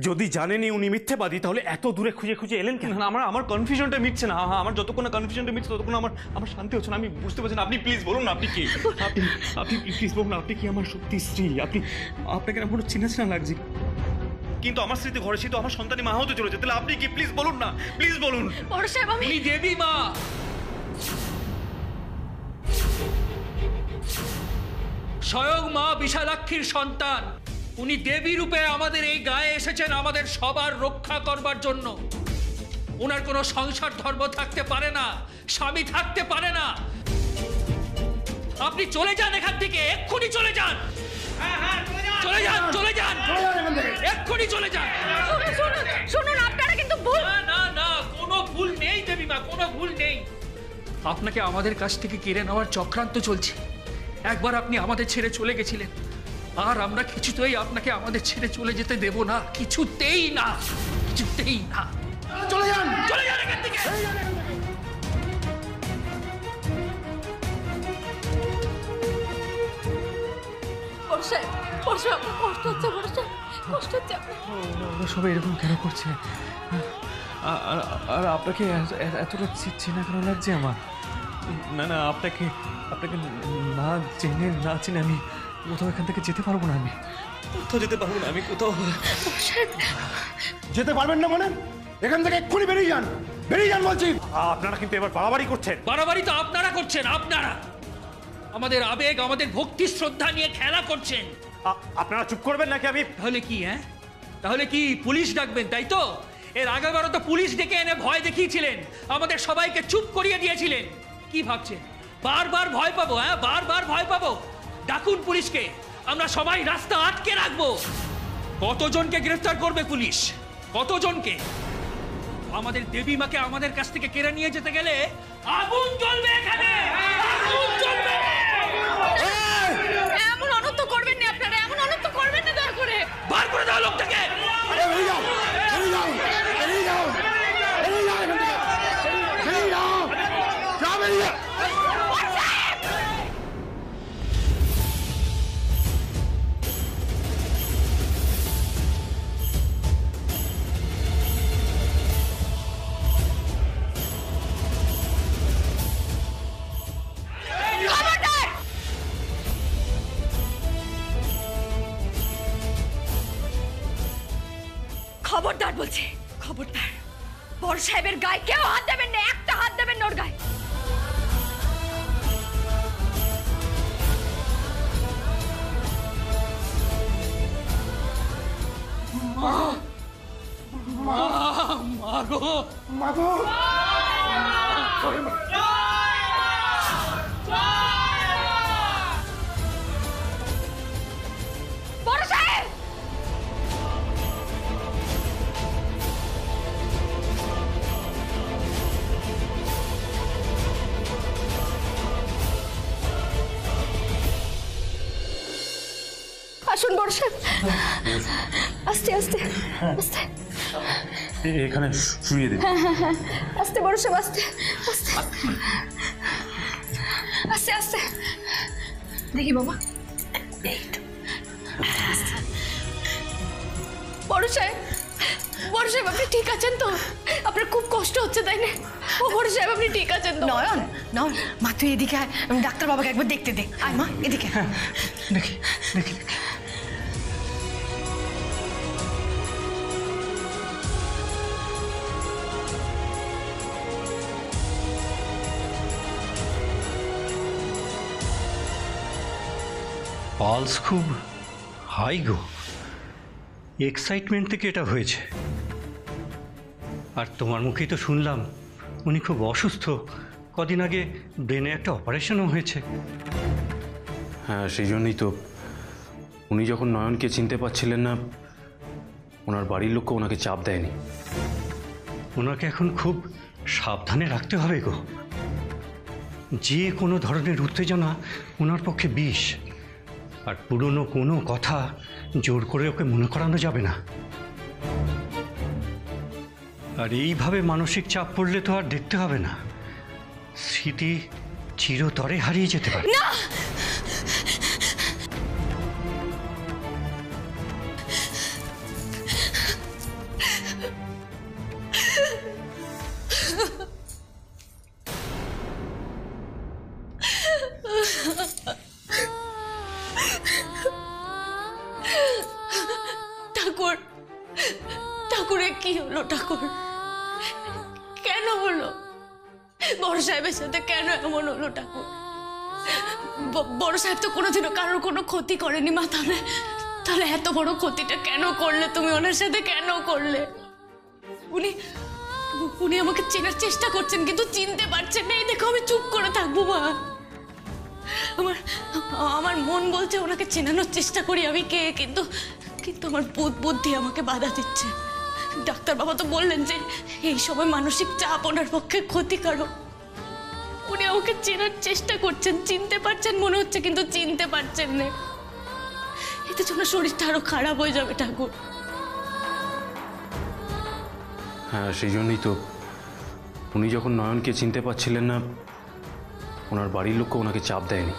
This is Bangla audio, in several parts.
যদি জানেনই উনি মিথ্যেবাদী তাহলে এত দূরে খুঁজে খুঁজে এলেন কেন? না আমার কনফিউশনটা মিটছে না। আমার যতক্ষণ না কনফিউশনটা মিটছে ততক্ষণ আমার শান্তি হচ্ছে না। আমি বুঝতে পারছি না। আপনি প্লিজ বলুন না আপনি কি, আপনি প্লিজ বলুন না আপনি কি আমার সত্যি স্ত্রী? আপনাকে না পুরো চেনা চেনা লাগছে, কিন্তু আমার স্ত্রীতে ঘরে ছিল, আমার সন্তানই মা হতে চলেছে। তাহলে আপনি কি প্লিজ বলুন না, প্লিজ বলুন। বড় সাহেব আমি দেবী মা, স্বয়ং মা বিশালাক্ষীর সন্তান। উনি দেবী রূপে আমাদের এই গায়ে এসেছেন আমাদের সবার রক্ষা করবার জন্য। ওনার কোনো সংসার ধর্ম থাকতে পারে না, স্বামী থাকতে পারে না। আপনি চলে যান এখান থেকে, এক্ষুনি চলে যান। চলে যান, চলে যান, এক্ষুনি চলে যান। শুনুন আপনারা কিন্তু ভুল। না কোনো ভুল নেই দেবী মা, কোনো ভুল নেই। আপনাকে আমাদের কাছ থেকে কেড়ে নেওয়ার চক্রান্ত চলছে। একবার আপনি আমাদের ছেড়ে চলে গেছিলেন, আর আমরা কিছুতেই আপনাকে আমাদের ছেড়ে চলে যেতে দেব না, কিছুতেই না, কিছুতেই না। চলে যান, চলে যান এখান থেকে। বড় সাহেব কষ্ট হচ্ছে, বড় সাহেব কষ্ট হচ্ছে। ওরা সবাই এরকম কেন করছে? আর আপনাকে এতটা চেনা কেন লাগছে আমার? না আপনাকে না চিনে আমি কোথাও এখান থেকে যেতে পারবো না। আমি কোথাও যেতে পারবো না, আমি কোথাও যেতে পারবেন না মানে? এখান থেকে এক্ষুনি বেরিয়ে যান, বেরিয়ে যান বলছি। আপনারা কিন্তু এবার বাড়াবাড়ি করছেন। বাড়াবাড়ি তো আপনারা করছেন, আপনারা আমাদের আবেগ, আমাদের ভক্তি শ্রদ্ধা নিয়ে খেলা করছেন। আপনারা চুপ করবেন নাকি? আমি তাহলে কি, তাহলে কি পুলিশ ডাকবেন, তাই তো? এর আগেবারও তো পুলিশ ডেকে এনে ভয় দেখিয়েছিলেন, আমাদের সবাইকে চুপ করিয়ে দিয়েছিলেন। কি ভাবছেন বারবার ভয় পাবো? বারবার ভয় পাবো? ডাকুন পুলিশকে, আমরা সবাই রাস্তা আটকে রাখবো। কতজনকে গ্রেফতার করবে পুলিশ? কতজনকে? আমাদের দেবী মাকে আমাদের কাছ থেকে কেড়ে নিয়ে যেতে গেলে আগুন জ্বলবে এখানে, আগুন জ্বলবে। এমন অনর্থ করবেন না আপনারা, এমন অনর্থ করবেন না দয়া করে। বার করে দাও লোকটাকে। বেরিয়ে যাও, বেরিয়ে যাও, বেরিয়ে যাও, বেরিয়ে যাও এখান থেকে, বেরিয়ে যাও, যাও বেরিয়ে যাও। খবরদার বলছে, খবরদার। বড় সাহেবের গায়ে কেউ হাত দেবেন না, একটা হাত দেবেন না ওর গায়ে। মাগো মাগো, বড় সাহেব আসুন। বড় সাহেব আস্তে আস্তে আস্তে, এখানে শুয়ে দিন। আস্তে বড় সাহেব, আস্তে আস্তে আস্তে আস্তে। দেখি বাবা, বড় সাহেব, বড় সাহেব আপনি ঠিক আছেন তো? আপনার খুব কষ্ট হচ্ছে তাই না? ও বড় সাহেব আপনি ঠিক আছেন তো? নয়ন, নয়ন মা তুই এদিকে আয়, আমি ডাক্তার বাবাকে একবার দেখতে দে। আয় মা এদিকে। দেখি দেখি দেখি। পালস খুব হাই গো, এক্সাইটমেন্ট থেকে এটা হয়েছে। আর তোমার মুখেই তো শুনলাম উনি খুব অসুস্থ, কদিন আগে ব্রেনে একটা অপারেশনও হয়েছে। হ্যাঁ সেই জন্যই তো উনি যখন নয়নকে চিনতে পারছিলেন না, ওনার বাড়ির লোককে ওনাকে চাপ দেয়নি। ওনাকে এখন খুব সাবধানে রাখতে হবে গো। যে কোনো ধরনের উত্তেজনা ওনার পক্ষে বিষ। আর পুরনো কোনো কথা জোর করে ওকে মনে করানো যাবে না। আর এইভাবে মানসিক চাপ পড়লে তো আর দেখতে হবে না, স্মৃতি চিরতরে হারিয়ে যেতে পারে। না, ঠাকুরের কি হলো ঠাকুর? কেন হলো? বড় সাহেবের সাথে কেন এমন হলো ঠাকুর? বড় সাহেব তো কোনোদিনও কারোর কোনো ক্ষতি করেনি মা, তাহলে তাহলে এত বড় ক্ষতিটা কেন করলে তুমি ওনার সাথে? কেন করলে? উনি উনি আমাকে চেনার চেষ্টা করছেন কিন্তু চিনতে পারছেন না। এই দেখো আমি চুপ করে থাকবো মা। আমার আমার মন বলছে ওনাকে চেনানোর চেষ্টা করি আমি কে, কিন্তু কিন্তু আমার বুদ্ধি আমাকে বাধা দিচ্ছে। ডাক্তার বাবা তো বললেন যে এই সময় মানসিক চাপ ওনার পক্ষে ক্ষতিকারক। উনি আমাকে চেনার চেষ্টা করছেন, চিনতে পারছেন মনে হচ্ছে কিন্তু চিনতে পারছেন না। এতে জন্য শরীরটা আরো খারাপ হয়ে যাবে ঠাকুর। হ্যাঁ, সেই জন্যই তো উনি যখন নয়নকে চিনতে পারছিলেন না, ওনার বাড়ির লোককে ওনাকে চাপ দেয়নি।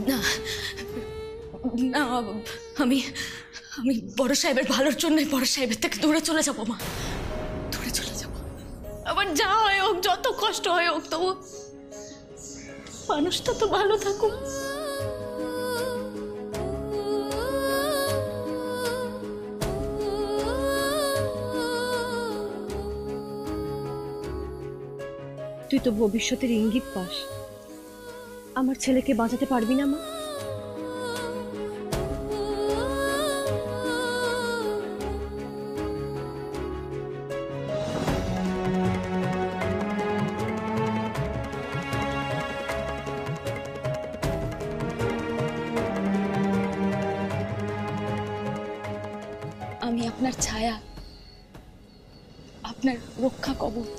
না না, আমি আমি বড় সাহেবের ভালোর জন্যই বড় সাহেবের থেকে দূরে চলে যাবো মা, দূরে চলে যাবো। আবার যা হয় হোক, যত কষ্ট হয় হোক, তবু মানুষটা তো ভালো থাকুক। তুই তো ভবিষ্যতের ইঙ্গিত পাস, আমার ছেলেকে বাঁচাতে পারবি না মা? আমি আপনার ছায়া, আপনার রক্ষা কবচ।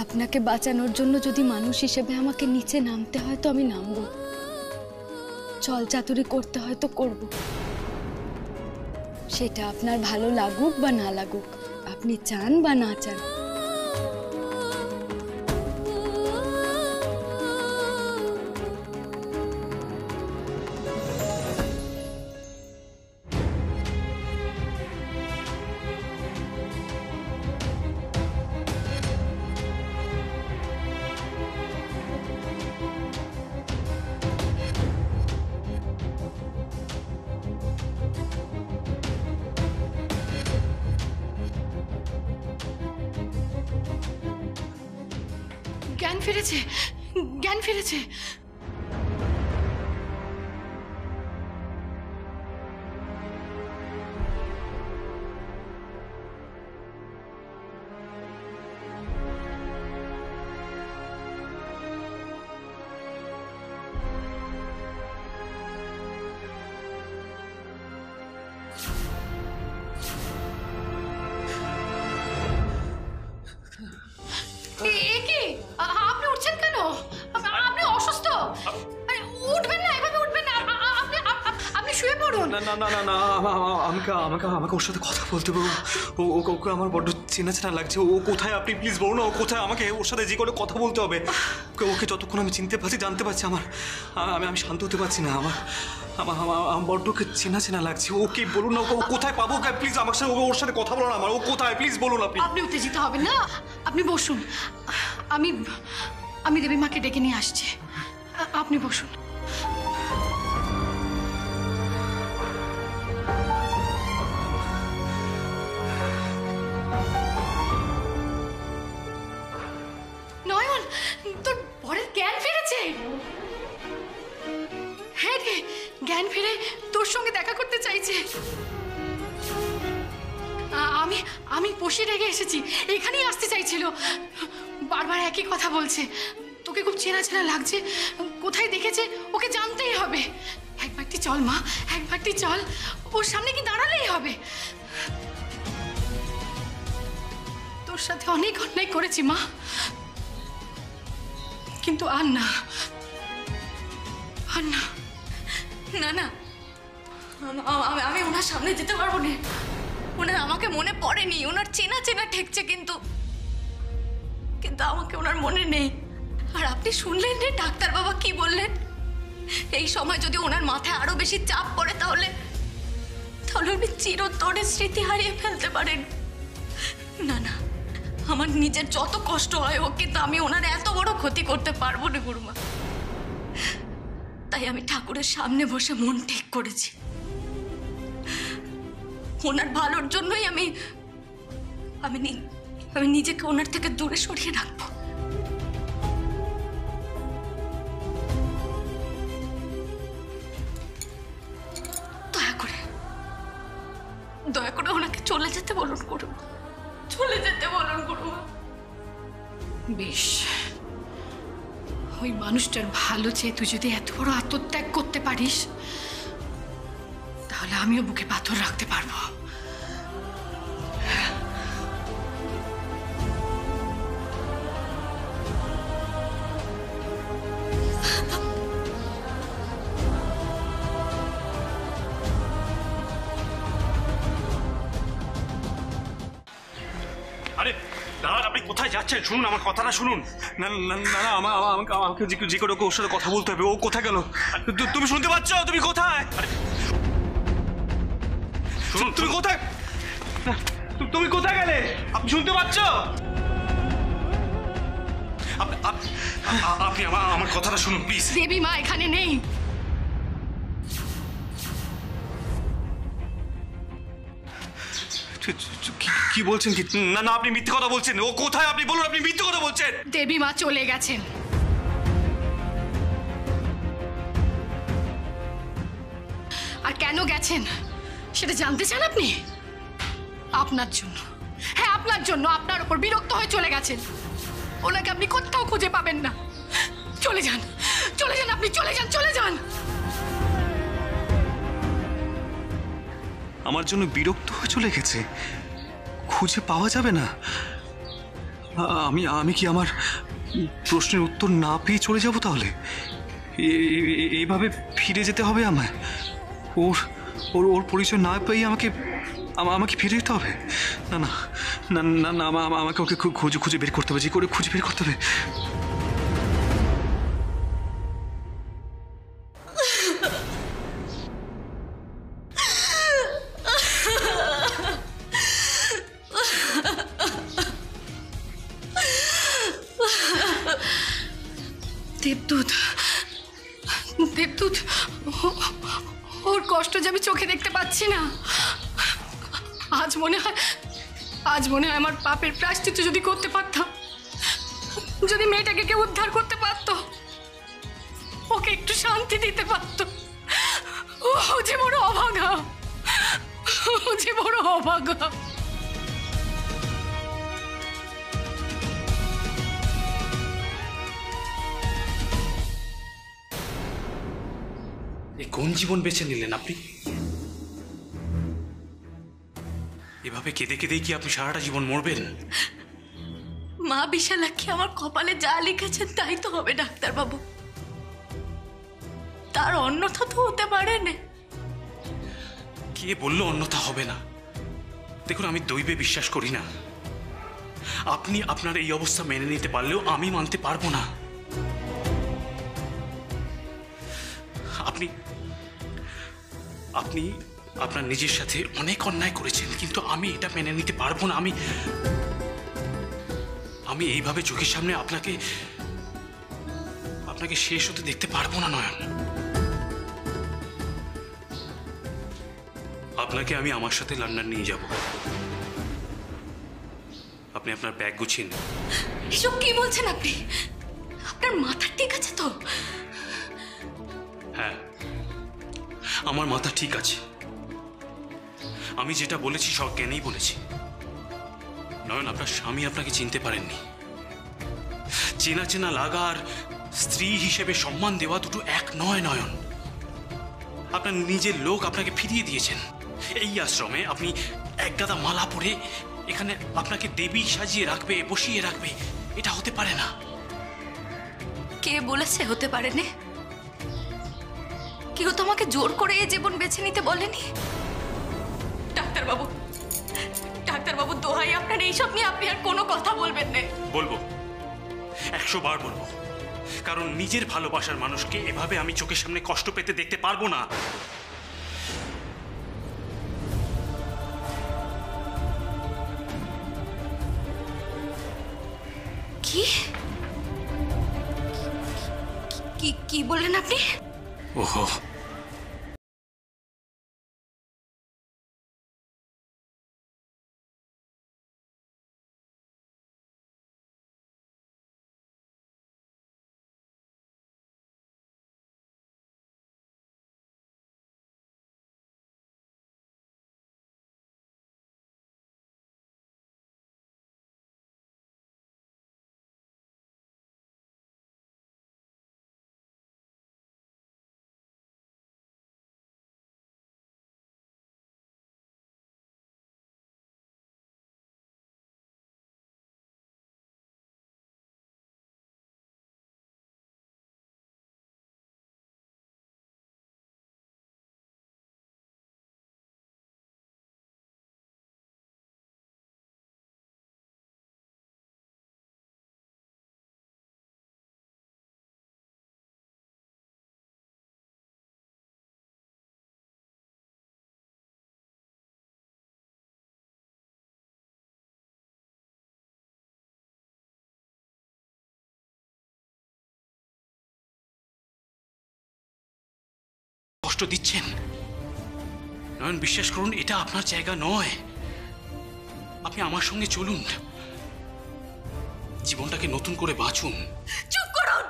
আপনাকে বাঁচানোর জন্য যদি মানুষ হিসেবে আমাকে নিচে নামতে হয় তো আমি নামবো, চল চাতুরি করতে হয় তো করব। সেটা আপনার ভালো লাগুক বা না লাগুক, আপনি চান বা না চান। জ্ঞান ফিরেছে, জ্ঞান ফিরেছে। আপনি উঠছেন কেন? আপনি অসুস্থ? উঠবেন না, এভাবে উঠবেন না। আপনি শুয়ে পড়ুন। না না না না না, আমাকে আমাকে আমাকে ওর সাথে কথা বলতে হবে। ওকে আমার বড্ড চেনা চেনা লাগছে। ও কোথায় আপনি প্লিজ বলুন না, ও কোথায়? আমাকে ওর সাথে যে করে কথা বলতে হবে। ওকে যতক্ষণ আমি চিনতে পারছি, জানতে পারছি, আমি শান্ত হতে পারছি না। আমার বড্ড ওকে চেনা চেনা লাগছে। ওকে বলুন না, ও কোথায় পাবো? ওকে প্লিজ আমার সাথে, ওর সাথে কথা বলুন। ও কোথায় প্লিজ বলুন আপনি। আপনি উত্তেজিত হবেন না, আপনি বসুন। আমি আমি দেবী মাকে ডেকে নিয়ে আসছি, আপনি বসুন। নয়ন, তোর বরের জ্ঞান ফিরেছে। হ্যাঁ রে, জ্ঞান ফিরে তোর সঙ্গে দেখা করতে চাইছে। আমি আমি পশি রেগে এসেছি, এখানেই আসতে চাইছিল। বারবার একই কথা বলছে, তোকে খুব চেনা চেনা লাগছে, কোথায় দেখেছে ওকে জানতেই হবে। একবারটি চল মা, একবারটি চল, ওর সামনে কি দাঁড়ালেই হবে। তোর সাথে অনেক অন্যায় করেছি মা, কিন্তু আর না, আর না। না না, আমি ওনার সামনে যেতে পারবো না। ওনার আমাকে মনে পড়েনি, ওনার চেনা চেনা ঠেকছে, কিন্তু কিন্তু আমাকে ওনার মনে নেই। আর আপনি শুনলেন রে ডাক্তার বাবা কি বললেন? এই সময় যদি ওনার মাথায় আরো বেশি চাপ পড়ে তাহলে তাহলে উনি চিরতরে স্মৃতি হারিয়ে ফেলতে পারেন। না না, আমার নিজের যত কষ্ট হয় হোক, কিন্তু আমি ওনার এত বড় ক্ষতি করতে পারবো না গুরুমা। তাই তাই আমি ঠাকুরের সামনে বসে মন ঠিক করেছি, ওনার ভালোর জন্যই আমি নিজেকে ওনার থেকে দূরে সরিয়ে রাখবো। দয়া করে ওনাকে চলে যেতে বলুন করুন, চলে যেতে বলুন করুন। বেশ, ওই মানুষটার ভালো চেয়ে তুই যদি এত বড় আত্মত্যাগ করতে পারিস, তাহলে আমিও বুকে পাথর রাখতে পারবো। আরে দাদা, আপনি কোথায় যাচ্ছেন? শুনুন, আমার কথাটা শুনুন। না না না না, আমাকে যে করে ওর সাথে কথা বলতে হবে। ও কোথায় গেল? তুমি শুনতে পাচ্ছ? তুমি কোথায়? শুনুন, তুমি কোথায়? তুমি কোথায় গেলে? আপনি শুনতে পাচ্ছ? আপনি আমার কথাটা শুনুন প্লিজ। দেবী মা এখানে নেই। কি বলছেন? কি না না, আপনি মিথ্যে কথা বলছেন। ও কোথায় আপনি বলুন, আপনি মিথ্যে কথা বলছেন। দেবী মা চলে গেছেন। আর কেন গেছেন সেটা জানতে চান আপনি? আপনার জন্য, হ্যাঁ আপনার জন্য, আপনার উপর বিরক্ত হয়ে চলে গেছেন। ওনাকে আপনি কোথাও খুঁজে পাবেন না। চলে যান, চলে যান, আপনি চলে যান, চলে যান। আমার জন্য বিরক্ত হয়ে চলে গেছে? খুঁজে পাওয়া যাবে না? আমি কি আমার প্রশ্নের উত্তর না পেয়ে চলে যাব তাহলে? এইভাবে ফিরে যেতে হবে আমায়? ওর পরিচয় না পেয়ে আমাকে ফিরে যেতে হবে? না না না না না, আমাকে ওকে খুঁজে বের করতে হবে, যে করে খুঁজে বের করতে হবে। দেবদূত, দেবদূত, ওর কষ্ট যে আমি চোখে দেখতে পাচ্ছি না। আজ মনে হয় আমার পাপের প্রায়শ্চিত্ত যদি করতে পারতাম, যদি মেয়েটাকে কেউ উদ্ধার করতে পারত, ওকে একটু শান্তি দিতে পারত। ও যে বড় অভাগা, ও যে বড় অভাগা। কোন জীবন বেছে নিলেন আপনি? এভাবে কেঁদে কেঁদেই কি আপনি সারাটা জীবন মরবেন? মা বিশালাক্ষী আমার কপালে যা লিখেছেন তাই তো হবে ডাক্তারবাবু, তার অন্যথা তো হতে পারে না। কে বললো অন্যথা হবে না? দেখুন, আমি দৈবে বিশ্বাস করি না। আপনি আপনার এই অবস্থা মেনে নিতে পারলেও আমি মানতে পারবো না। আপনি আপনার নিজের সাথে অনেক অন্যায় করেছেন, কিন্তু আমি এটা মেনে নিতে পারবো না। আমি এইভাবে চোখের সামনে আপনাকে শেষ হতে দেখতে পারবো না নয়ন। আপনাকে আমি আমার সাথে লন্ডন নিয়ে যাব। আপনি আপনার ব্যাগ গুছিয়ে নিন। এসব কি বলছেন আপনি? আপনার মাথা ঠিক আছে তো? হ্যাঁ, আমার মাথা ঠিক আছে। আমি যেটা বলেছি সব জ্ঞানেই বলেছি। নয়ন, আপনার স্বামী আপনাকে চিনতে পারেননি। চেনা চেনা লাগা আর স্ত্রী হিসেবে সম্মান দেওয়া দুটো এক নয় নয়ন। আপনার নিজের লোক আপনাকে ফিরিয়ে দিয়েছেন। এই আশ্রমে আপনি এক গাদা মালা পরে এখানে আপনাকে দেবী সাজিয়ে রাখবে, বসিয়ে রাখবে, এটা হতে পারে না। কে বলেছে হতে পারে না? কেউ তোমাকে জোর করে এই জীবন বেছে নিতে বলেনি। ডাক্তারবাবু, ডাক্তারবাবু, দোহাই আপনার এইসব নিয়ে আপনি আর কোনো কথা বলবেন না। বলবো, 100 বার বলবো, কারণ নিজের ভালোবাসার মানুষকে এভাবে আমি চোখের সামনে কষ্ট পেতে দেখতে পারবো না। কি কি কি বললেন আপনি? ওহো, কষ্ট দিচ্ছেন নয়ন, বিশ্বাস করুন এটা আপনার জায়গা নয়। আপনি আমার সঙ্গে চলুন, জীবনটাকে নতুন করে বাঁচুন। চুপ করুন,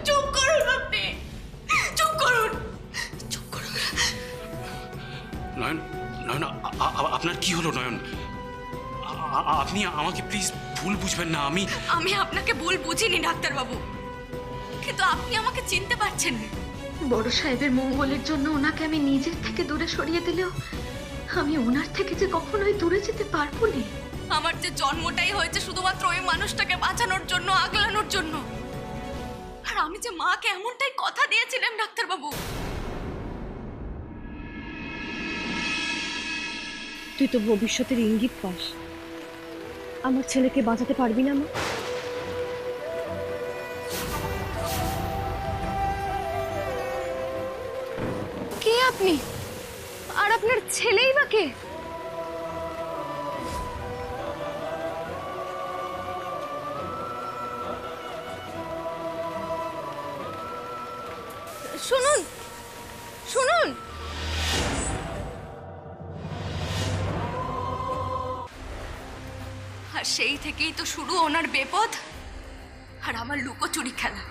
চুপ করুন, আপনি চুপ করুন, চুপ করুন। নয়ন, নয়ন, আপনার কি হলো নয়ন? আপনি আমাকে প্লিজ ভুল বুঝবেন না। আমি আপনাকে ভুল বুঝিনি ডাক্তারবাবু, কিন্তু আপনি আমাকে চিনতে পারছেন না। বড় সাহেবের মঙ্গলের জন্য ওনাকে আমি নিজের থেকে দূরে সরিয়ে দিলেও আমি ওনার থেকে যে কখনোই দূরে যেতে পারবো না। আমার যে জন্মটাই হয়েছে শুধুমাত্র ওই মানুষটাকে বাঁচানোর জন্য, আগলানোর জন্য। আর আমি যে মাকে এমনটাই কথা দিয়েছিলাম ডাক্তারবাবু। তুই তো ভবিষ্যতের ইঙ্গিত পাস, আমার ছেলেকে বাঁচাতে পারবি না মা? কে আপনি? আর আপনার ছেলেই বা কে? শুনুন, শুনুন, আর সেই থেকেই তো শুরু ওনার বেপথ আর আমার লুকোচুরি খেলা।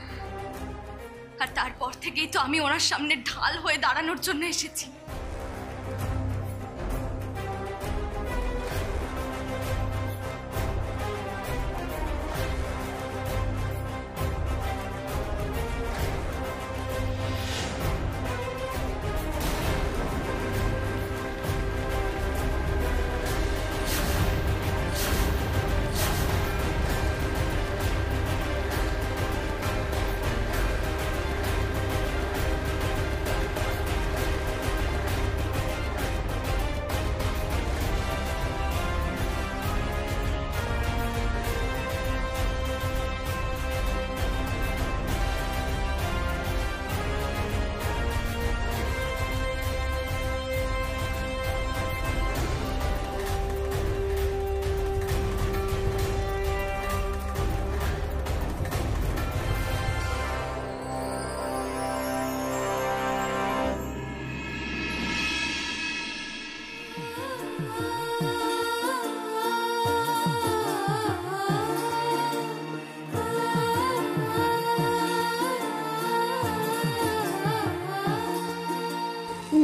আর তারপর থেকেই তো আমি ওনার সামনে ঢাল হয়ে দাঁড়ানোর জন্য এসেছি।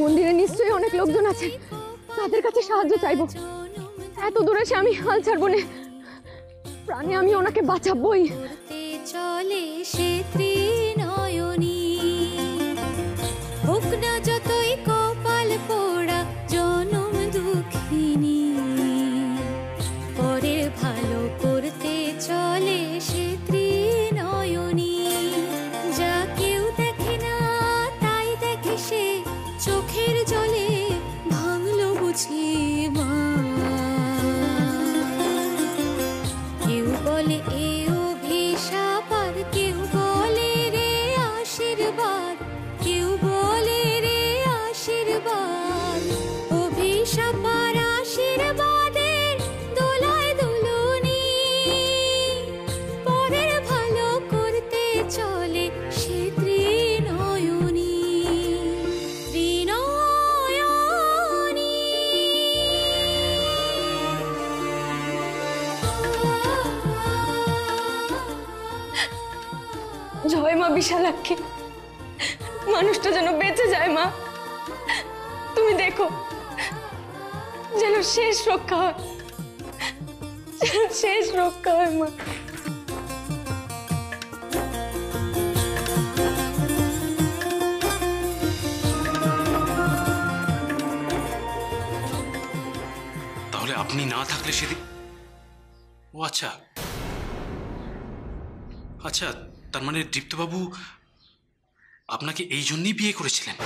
মন্দিরে নিশ্চয়ই অনেক লোকজন আছেন, তাদের কাছে সাহায্য চাইবো। এত দূরে সে আমি হাল ছাড়বো না, প্রাণে আমি ওনাকে বাঁচাবই। চলে সে ত্রিনয়নী, হোক না যতই কপাল পোড়া জনম দুঃখিনী, পরের ভালো করতে চলে সে ত্রিনয়নী। যা কেউ দেখে না তাই দেখে সে, চোখের জলে ভাঙলো বুঝি মা। কেউ বলে এ অভিশাপ আর কেউ বলে রে আশীর্বাদ, কেউ বলে রে আশীর্বাদ। অভিশাপ আর আশীর্বাদের দোলায় দুলুনি, পরের ভালো করতে চলে সে ত্রিনয়নী। বিশালাক্ষী, মানুষটা যেন বেঁচে যায় মা। তুমি দেখো যেন শেষ রক্ষা হয়, শেষ রক্ষা হয় মা। তাহলে আপনি না থাকলে সেদিন, ও আচ্ছা আচ্ছা, তার মানে দীপ্তবাবু আপনাকে এই জন্যই বিয়ে করেছিলেন?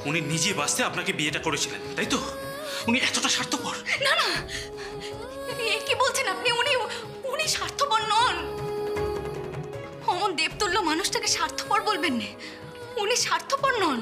উনি নিজে বাঁচতে আপনাকে বিয়েটা করেছিলেন, তাই তো? উনি এতটা স্বার্থপর? না না, এ কি বলছেন আপনি? উনি উনি স্বার্থপর নন। অমন দেবতুল্য মানুষটাকে স্বার্থপর বলবেন না, উনি স্বার্থপর নন।